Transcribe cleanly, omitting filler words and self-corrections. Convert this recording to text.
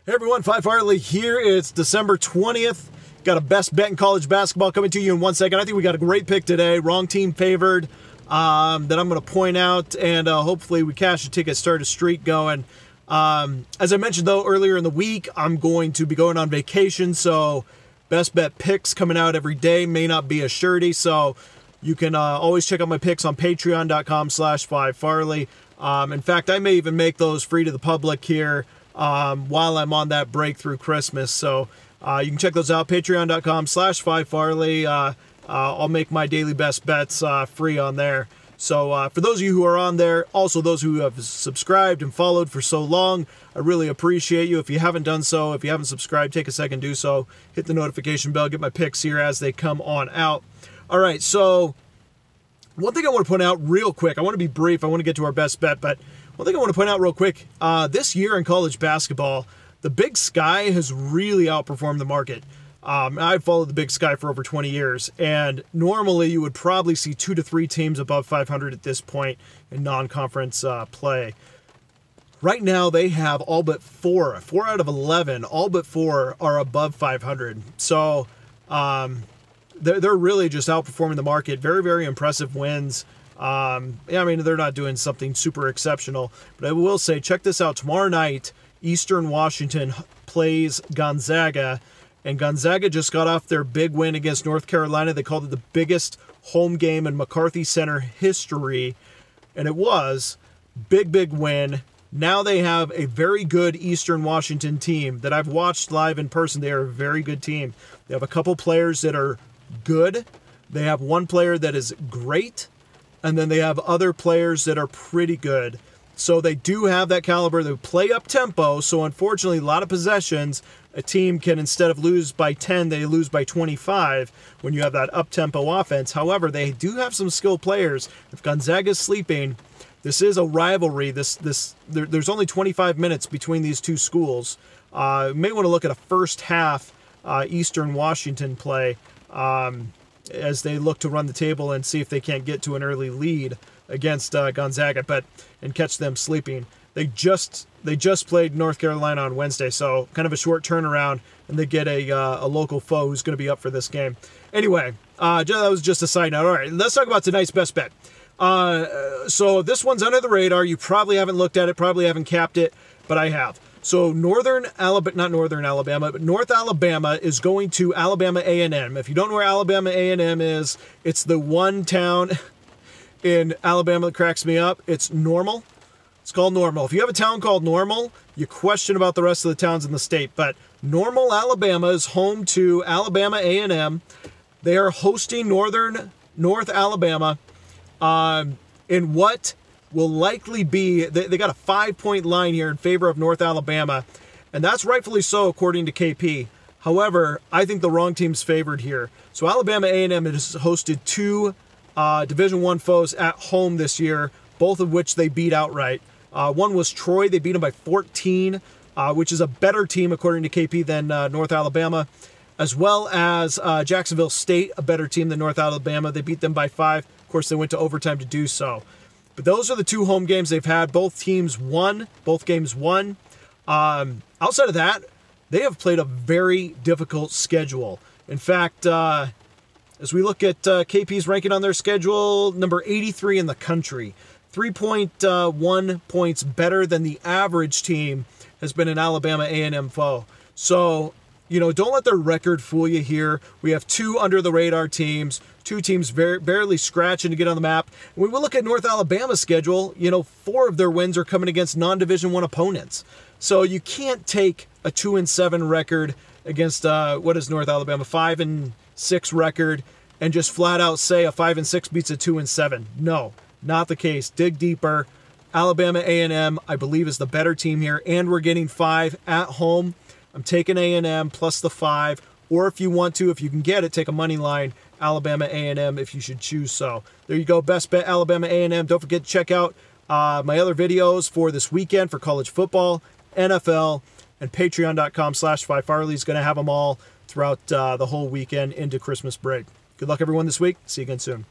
Hey everyone, Phi Farley here. It's December 20th. Got a best bet in college basketball coming to you in 1 second. I think we got a great pick today. Wrong team favored that I'm going to point out, and hopefully we cash a ticket, start a streak going. As I mentioned, though, earlier in the week, I'm going to be going on vacation, so best bet picks coming out every day may not be a surety, so you can always check out my picks on patreon.com/Phi Farley. In fact, I may even make those free to the public here while I'm on that break through Christmas. So you can check those out, patreon.com/Phi Farley. I'll make my daily best bets free on there. So for those of you who are on there, also those who have subscribed and followed for so long, I really appreciate you. If you haven't done so, if you haven't subscribed, take a second, do so. Hit the notification bell, get my picks here as they come on out. All right, so one thing I want to point out real quick, I want to be brief, I want to get to our best bet, but one thing I want to point out real quick, this year in college basketball, the Big Sky has really outperformed the market. I've followed the Big Sky for over 20 years, and normally you would probably see 2 to 3 teams above 500 at this point in non-conference play. Right now they have all but 4 out of 11, all but 4 are above 500. So they're really just outperforming the market. Very, very impressive wins. I mean, they're not doing something super exceptional, but I will say, check this out. Tomorrow night, Eastern Washington plays Gonzaga, and Gonzaga just got off their big win against North Carolina. They called it the biggest home game in McCarthy Center history, and it was. Big, big win. Now they have a very good Eastern Washington team that I've watched live in person. They are a very good team. They have a couple players that are good. They have one player that is great, and then they have other players that are pretty good. So they do have that caliber. They play up tempo, so unfortunately a lot of possessions, a team can, instead of lose by 10, they lose by 25 when you have that up-tempo offense. However, they do have some skilled players. If Gonzaga's sleeping, this is a rivalry. There's only 25 minutes between these two schools. You may want to look at a first half Eastern Washington play as they look to run the table and see if they can't get to an early lead against Gonzaga, and catch them sleeping. They just played North Carolina on Wednesday, so kind of a short turnaround, and they get a local foe who's going to be up for this game. Anyway, that was just a side note. All right, let's talk about tonight's best bet. So this one's under the radar. You probably haven't looked at it, probably haven't capped it, but I have. So North Alabama is going to Alabama A&M. If you don't know where Alabama A&M is, it's the one town in Alabama that cracks me up. It's Normal. It's called Normal. If you have a town called Normal, you question about the rest of the towns in the state. But Normal, Alabama is home to Alabama A&M. They are hosting North Alabama in what will likely be, they got a 5-point line here in favor of North Alabama, and that's rightfully so according to KP. However, I think the wrong team's favored here. So Alabama A&M has hosted 2 Division I foes at home this year, both of which they beat outright. One was Troy. They beat them by 14, which is a better team according to KP than North Alabama, as well as Jacksonville State, a better team than North Alabama. They beat them by 5. Of course, they went to overtime to do so. But those are the 2 home games they've had. Both teams won. Both games won. Outside of that, they have played a very difficult schedule. In fact, as we look at KP's ranking on their schedule, number 83 in the country. 3.1 points better than the average team has been an Alabama A&M foe. So, you know, don't let their record fool you here. We have 2 under-the-radar teams, 2 teams barely scratching to get on the map. And when we look at North Alabama's schedule, you know, 4 of their wins are coming against non-Division I opponents. So you can't take a 2-7 record against, what is North Alabama, 5-6 record, and just flat out say a 5-6 beats a 2-7. No, not the case. Dig deeper. Alabama A&M, I believe, is the better team here, and we're getting 5 at home. I'm taking A&M plus the 5, or if you want to, if you can get it, take a money line, Alabama A&M if you should choose so. There you go, best bet, Alabama A&M. Don't forget to check out my other videos for this weekend for college football, NFL, and patreon.com/Phi Farley is going to have them all throughout the whole weekend into Christmas break. Good luck, everyone, this week. See you again soon.